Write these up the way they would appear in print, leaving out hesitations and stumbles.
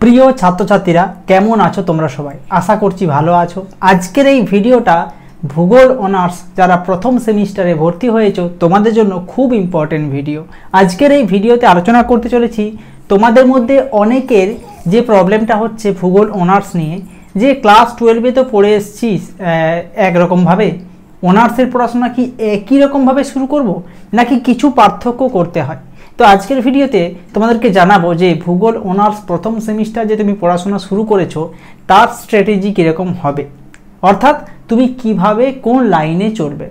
প্রিয় ছাত্রছাত্রীরা কেমন আছো তোমরা সবাই? আশা করছি ভালো আছো। আজকের এই ভিডিওটা ভূগোল অনার্স যারা প্রথম সেমিস্টারে ভর্তি হয়েছো তোমাদের জন্য খুব ইম্পর্টেন্ট ভিডিও। আজকের এই ভিডিওতে আলোচনা করতে চলেছি তোমাদের মধ্যে অনেকের যে প্রবলেমটা হচ্ছে ভূগোল অনার্স নিয়ে, যে ক্লাস 12-এ তো পড়ে এসছিস একরকমভাবে, অনার্সের পড়াশোনা কি একই রকমভাবে শুরু করব নাকি কিছু পার্থক্য করতে হয়। তো আজকের ভিডিওতে তোমাদেরকে জানাবো যে ভূগোল অনার্স প্রথম সেমিস্টার যে তুমি পড়াশোনা শুরু করেছো তার স্ট্র্যাটেজি কীরকম হবে, অর্থাৎ তুমি কিভাবে কোন লাইনে চলবে,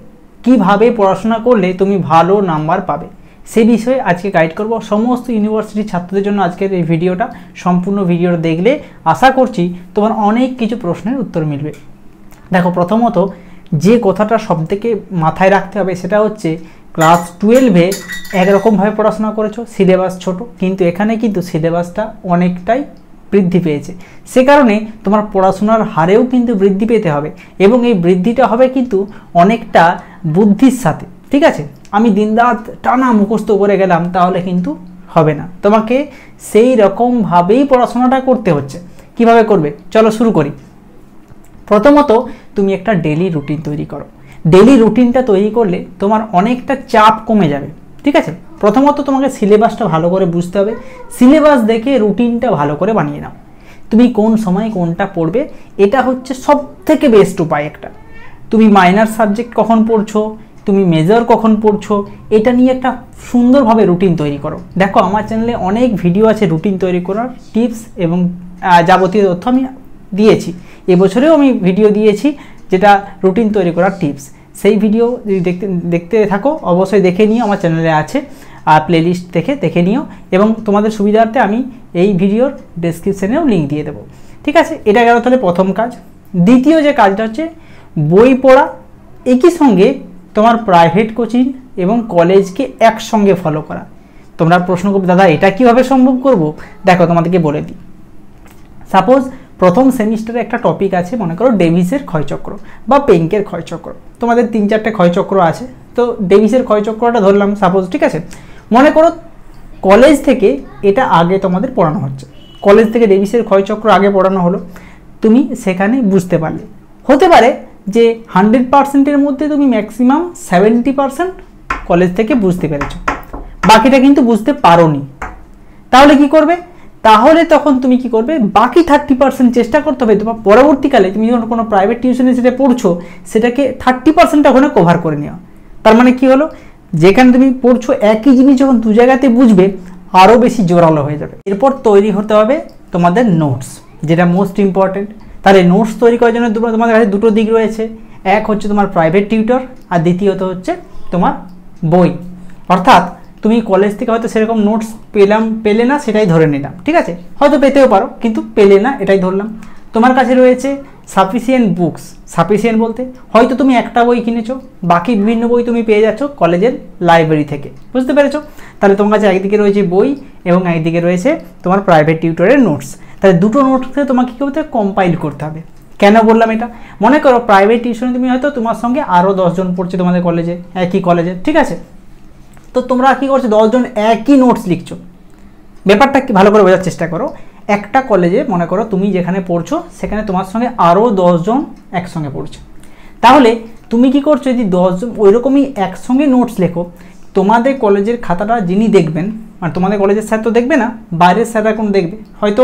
কিভাবে পড়াশোনা করলে তুমি ভালো নাম্বার পাবে, সে বিষয়ে আজকে গাইড করব। সমস্ত ইউনিভার্সিটির ছাত্রদের জন্য আজকের এই ভিডিওটা, সম্পূর্ণ ভিডিওটা দেখলে আশা করছি তোমার অনেক কিছু প্রশ্নের উত্তর মিলবে। দেখো, প্রথমত যে কথাটা সবথেকে মাথায় রাখতে হবে সেটা হচ্ছে ক্লাস 12-এ একরকমভাবে পড়াশোনা করেছো, সিলেবাস ছোট, কিন্তু এখানে কিন্তু সিলেবাসটা অনেকটাই বৃদ্ধি পেয়েছে। সে কারণে তোমার পড়াশোনার হারেও কিন্তু বৃদ্ধি পেতে হবে এবং এই বৃদ্ধিটা হবে কিন্তু অনেকটা বুদ্ধির সাথে। ঠিক আছে, আমি দিনরাত টানা মুখস্থ করে গেলাম তাহলে কিন্তু হবে না, তোমাকে সেই রকমভাবেই পড়াশোনাটা করতে হচ্ছে। কিভাবে করবে চলো শুরু করি। প্রথমত তুমি একটা ডেলি রুটিন তৈরি করো। ডেলি রুটিনটা তৈরি করলে তোমার অনেকটা চাপ কমে যাবে। ঠিক আছে, প্রথমত তোমাকে সিলেবাসটা ভালো করে বুঝতে হবে। সিলেবাস দেখে রুটিনটা ভালো করে বানিয়ে নাও। তুমি কোন সময় কোনটা পড়বে এটা হচ্ছে সব থেকে বেস্ট উপায় একটা। তুমি মাইনর সাবজেক্ট কখন পড়ছো, তুমি মেজর কখন পড়ছো, এটা নিয়ে একটা সুন্দরভাবে রুটিন তৈরি করো। দেখো, আমার চ্যানেলে অনেক ভিডিও আছে রুটিন তৈরি করার টিপস এবং যাবতীয় তথ্য আমি দিয়েছি। এবছরেও আমি ভিডিও দিয়েছি যেটা রুটিন তৈরি করার টিপস। সেই ভিডিও যদি দেখতে থাকো অবশ্যই দেখে নিও, আমার চ্যানেলে আছে, আর প্লেলিস্ট থেকে দেখে নিও এবং তোমাদের সুবিধার্থে আমি এই ভিডিওর ডেসক্রিপশানেও লিঙ্ক দিয়ে দেবো। ঠিক আছে, এটা গেল তাহলে প্রথম কাজ। দ্বিতীয় যে কাজটা হচ্ছে বই পড়া, একই সঙ্গে তোমার প্রাইভেট কোচিং এবং কলেজকে একসঙ্গে ফলো করা। তোমরা প্রশ্ন করবে, দাদা এটা কীভাবে সম্ভব করব? দেখো, তোমাদেরকে বলে দিই। সাপোজ প্রথম সেমিস্টারে একটা টপিক আছে, মনে করো ডেভিসের ক্ষয়চক্র বা পেঙ্কের ক্ষয়চক্র। তোমাদের 3-4টে ক্ষয়চক্র আছে, তো ডেভিসের ক্ষয়চক্রটা ধরলাম সাপোজ। ঠিক আছে, মনে করো কলেজ থেকে এটা আগে তোমাদের পড়ানো হচ্ছে, কলেজ থেকে ডেভিসের ক্ষয়চক্র আগে পড়ানো হলো, তুমি সেখানে বুঝতে পারলে। হতে পারে যে 100%-এর মধ্যে তুমি ম্যাক্সিমাম 70% কলেজ থেকে বুঝতে পেরেছো, বাকিটা কিন্তু বুঝতে পারোনি। তাহলে কি করবে? তাহলে তখন তুমি কি করবে? বাকি 30% চেষ্টা করতে হবে তোমার পরবর্তীকালে তুমি যখন কোনো প্রাইভেট টিউশনে সেটা পড়ছো সেটাকে 30% ওখানে কভার করে নেওয়া। তার মানে কি হলো, যেখানে তুমি পড়ছো একই জিনিস যখন দু জায়গাতে বুঝবে আরও বেশি জোরালো হয়ে যাবে। এরপর তৈরি হতে হবে তোমাদের নোটস, যেটা মোস্ট ইম্পর্টেন্ট। তাহলে নোটস তৈরি করার জন্য তোমাদের কাছে দুটো দিক রয়েছে, এক হচ্ছে তোমার প্রাইভেট টিউটর আর দ্বিতীয়ত হচ্ছে তোমার বই। অর্থাৎ তুমি কলেজ থেকে হয়তো সেরকম নোটস পেলে না, সেটাই ধরে নিলাম। ঠিক আছে, হয়তো পেতেও পারো কিন্তু পেলে না, এটাই ধরলাম। তোমার কাছে রয়েছে সাফিসিয়েন্ট বুকস। সাফিসিয়েন্ট বলতে হয়তো তুমি একটা বই কিনেছো, বাকি বিভিন্ন বই তুমি পেয়ে যাচ্ছ কলেজের লাইব্রেরি থেকে। বুঝতে পেরেছো? তাহলে তোমার কাছে একদিকে রয়েছে বই এবং একদিকে রয়েছে তোমার প্রাইভেট টিউটরের নোটস। তাহলে দুটো নোটসকে তোমাকে কী করতে হবে? কম্পাইল করতে হবে। কেন বললাম এটা? মনে করো প্রাইভেট টিউশনে তুমি হয়তো তোমার সঙ্গে আরও 10 জন পড়ছে তোমাদের কলেজে, একই কলেজে। ঠিক আছে, তো তোমরা কী করছো? 10 জন একই নোটস লিখছো। ব্যাপারটা কি ভালো করে বোঝার চেষ্টা করো। একটা কলেজে মনে করো তুমি যেখানে পড়ছো সেখানে তোমার সঙ্গে আরও 10 জন একসঙ্গে পড়ছে। তাহলে তুমি কি করছো? যদি 10 জন ওইরকমই একসঙ্গে নোটস লেখো, তোমাদের কলেজের খাতাটা যিনি দেখবেন, মানে তোমাদের কলেজের স্যার তো দেখবে না, বাইরের স্যাররা কোন দেখবে, হয়তো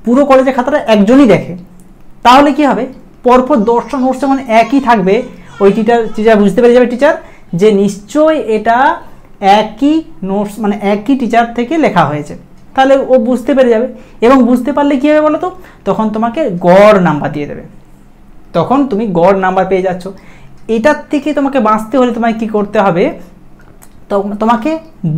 পুরো কলেজের খাতাটা একজনই দেখে। তাহলে কি হবে? পরপর 10টা নোটস যখন একই থাকবে, ওই টিচার বুঝতে পেরে যাবে টিচার যে নিশ্চয়ই এটা একই নোটস, মানে একই টিচার থেকে লেখা হয়েছে। তাহলে ও বুঝতে পেরে যাবে এবং বুঝতে পারলে কী হবে বলো তো, তখন তোমাকে গড় নাম্বার দিয়ে দেবে। তখন তুমি গড় নাম্বার পেয়ে যাচ্ছ। এটার থেকে তোমাকে বাঁচতে হলে তোমাকে কী করতে হবে? তোমাকে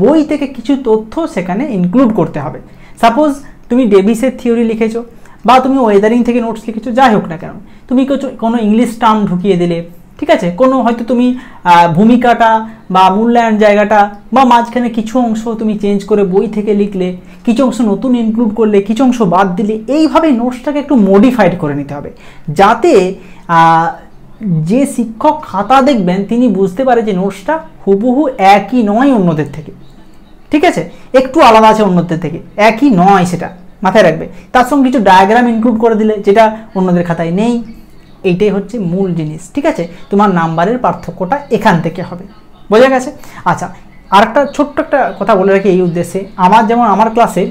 বই থেকে কিছু তথ্য সেখানে ইনক্লুড করতে হবে। সাপোজ তুমি ডেভিসের থিওরি লিখেছো বা তুমি ওয়েদারিং থেকে নোটস লিখেছো, যাই হোক না কেন, তুমি কোনো ইংলিশ টার্ম ঢুকিয়ে দিলে। ঠিক আছে, কোনো হয়তো তুমি ভূমিকাটা বা মূল্যায়ন জায়গাটা বা মাঝখানে কিছু অংশ তুমি চেঞ্জ করে বই থেকে লিখলে, কিছু অংশ নতুন ইনক্লুড করলে, কিছু অংশ বাদ দিলে, এইভাবে নোটসটাকে একটু মডিফাইড করে নিতে হবে, যাতে যে শিক্ষক খাতা দেখবেন তিনি বুঝতে পারে যে নোটসটা হুবহু একই নয় অন্যদের থেকে। ঠিক আছে, একটু আলাদা আছে অন্যদের থেকে, একই নয় সেটা। মাথায় রাখবে। তার সঙ্গে কিছু ডায়াগ্রাম ইনক্লুড করে দিলে, যেটা অন্যদের খাতায় নেই। এইটাই হচ্ছে মূল জিনিস, ঠিক আছে? তোমার নাম্বারের পার্থক্যটা এখান থেকে হবে, বোঝা গেছে? আচ্ছা, আর একটা ছোট্ট একটা কথা বলে রাখি এই উদ্দেশ্যে, আমার ক্লাসে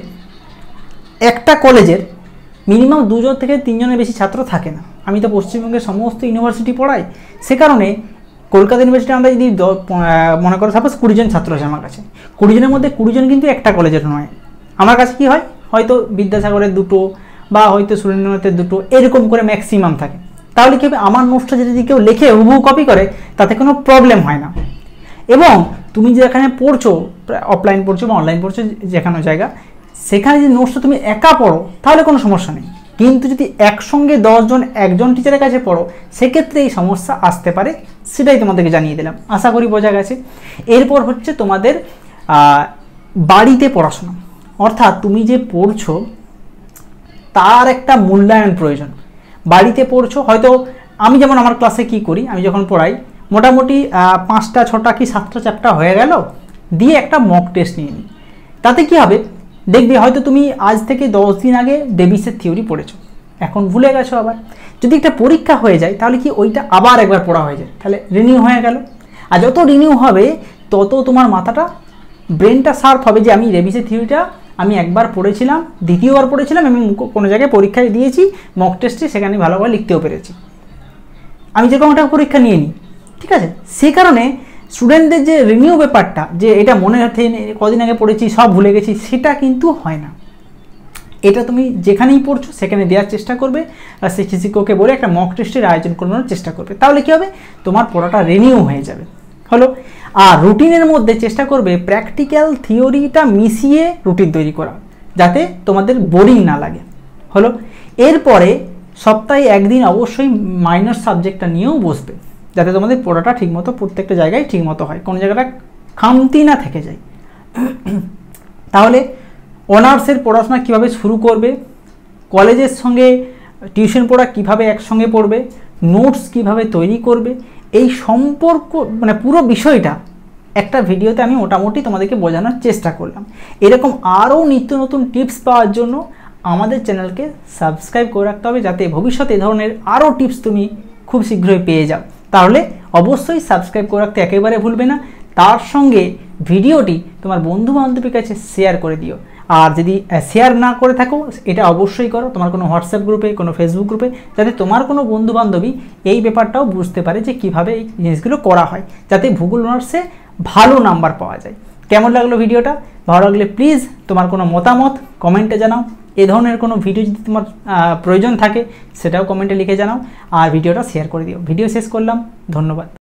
একটা কলেজের মিনিমাম 2 থেকে 3 জনের বেশি ছাত্র থাকে না। আমি তো পশ্চিমবঙ্গের সমস্ত ইউনিভার্সিটি পড়াই, সে কারণে কলকাতা ইউনিভার্সিটি আমরা যদি মনে করো সাপোজ 20 জন ছাত্র আছে আমার কাছে, 20 জনের মধ্যে 20 জন কিন্তু একটা কলেজের নয়। আমার কাছে কি হয়, হয়তো বিদ্যাসাগরের 2টো বা হয়তো সুরেন্দ্রনাথের 2টো, এরকম করে ম্যাক্সিমাম থাকে। তাহলে কি হবে, আমার নোটসটা যদি কেউ লিখে হুবহু কপি করে তাতে কোনো প্রবলেম হয় না। এবং তুমি যেখানে পড়ছো, অফলাইন পড়ছো বা অনলাইন পড়ছো, যেখানে জায়গা, সেখানে যদি নোটসটা তুমি একা পড়ো তাহলে কোনো সমস্যা নেই। কিন্তু যদি একসঙ্গে 10 জন একজন টিচারের কাছে পড়ো, সেক্ষেত্রে এই সমস্যা আসতে পারে, সেটাই তোমাদেরকে জানিয়ে দিলাম। আশা করি বোঝা গেছে। এরপর হচ্ছে তোমাদের বাড়িতে পড়াশোনা, অর্থাৎ তুমি যে পড়ছো তার একটা মূল্যায়ন প্রয়োজন। বাড়িতে পড়ছো, হয়তো আমি যেমন আমার ক্লাসে কি করি, আমি যখন পড়াই মোটামুটি 5টা 6টা কি 7টা চ্যাপ্টার হয়ে গেল, দিয়ে একটা মক টেস্ট নিয়ে নিই। তাতে কি হবে, দেখবে হয়তো তুমি আজ থেকে 10 দিন আগে ডেভিসের থিওরি পড়েছো, এখন ভুলে গেছো। আবার যদি একটা পরীক্ষা হয়ে যায় তাহলে কি ওইটা আবার একবার পড়া হয়ে যায়, তাহলে রিনিউ হয়ে গেল। আর যত রিনিউ হবে তত তোমার মাথাটা, ব্রেনটা শার্প হবে, যে আমি ডেভিসের থিওরিটা আমি একবার পড়েছিলাম, দ্বিতীয়বার পড়েছিলাম, আমি কোনো জায়গায় পরীক্ষায় দিয়েছি মক টেস্টে, সেখানে ভালোভাবে লিখতেও পেরেছি, আমি যেরকম একটা পরীক্ষা নিয়ে নিই, ঠিক আছে? সেই কারণে স্টুডেন্টদের যে রিনিউ ব্যাপারটা, যে এটা মনে রাখতে কদিন আগে পড়েছি সব ভুলে গেছি, সেটা কিন্তু হয় না। এটা তুমি যেখানেই পড়ছো সেখানে দেওয়ার চেষ্টা করবে, আর শিক্ষককে বলে একটা মক টেস্টের আয়োজন করানোর চেষ্টা করবে। তাহলে কি হবে, তোমার পড়াটা রিনিউ হয়ে যাবে। হলো। আর রুটিনের মধ্যে চেষ্টা করবে প্র্যাকটিক্যাল থিওরিটা মিশিয়ে রুটিন তৈরি করা, যাতে তোমাদের বোরিং না লাগে। হলো। এরপরে সপ্তাহে একদিন অবশ্যই মাইনর সাবজেক্টটা নিয়েও বসবে, যাতে তোমাদের পড়াটা ঠিকমতো প্রত্যেকটা জায়গায় ঠিকমতো হয়, কোনো জায়গাটা খামতি না থেকে যায়। তাহলে অনার্সের পড়াশোনা কিভাবে শুরু করবে, কলেজের সঙ্গে টিউশন পড়া কিভাবে একসঙ্গে পড়বে, নোটস কিভাবে তৈরি করবে, এই সম্পর্ক মানে পুরো বিষয়টা একটা ভিডিওতে আমি মোটামুটি তোমাদেরকে বোঝানোর চেষ্টা করলাম। এরকম আরও নিত্য নতুন টিপস পাওয়ার জন্য আমাদের চ্যানেলকে সাবস্ক্রাইব করে রাখতে হবে, যাতে ভবিষ্যতে এই ধরনের আরও টিপস তুমি খুব শীঘ্রই পেয়ে যাও। তাহলে অবশ্যই সাবস্ক্রাইব করে রাখতে একেবারে ভুলবে না। তার সঙ্গে ভিডিওটি তোমার বন্ধু বান্ধবের কাছে শেয়ার করে দিও। আর যদি শেয়ার না করে থাকো, এটা অবশ্যই করো তোমার কোনো হোয়াটসঅ্যাপ গ্রুপে, কোনো ফেসবুক গ্রুপে, যাতে তোমার কোনো বন্ধু বান্ধবী এই ব্যাপারটাও বুঝতে পারে যে কীভাবে এই জিনিসগুলো করা হয়, যাতে ভূগোল অনার্সে ভালো নাম্বার পাওয়া যায়। কেমন লাগলো ভিডিওটা? ভালো লাগলে প্লিজ তোমার কোনো মতামত কমেন্টে জানাও। এ ধরনের কোনো ভিডিও যদি তোমার প্রয়োজন থাকে সেটাও কমেন্টে লিখে জানাও, আর ভিডিওটা শেয়ার করে দিও। ভিডিও শেষ করলাম, ধন্যবাদ।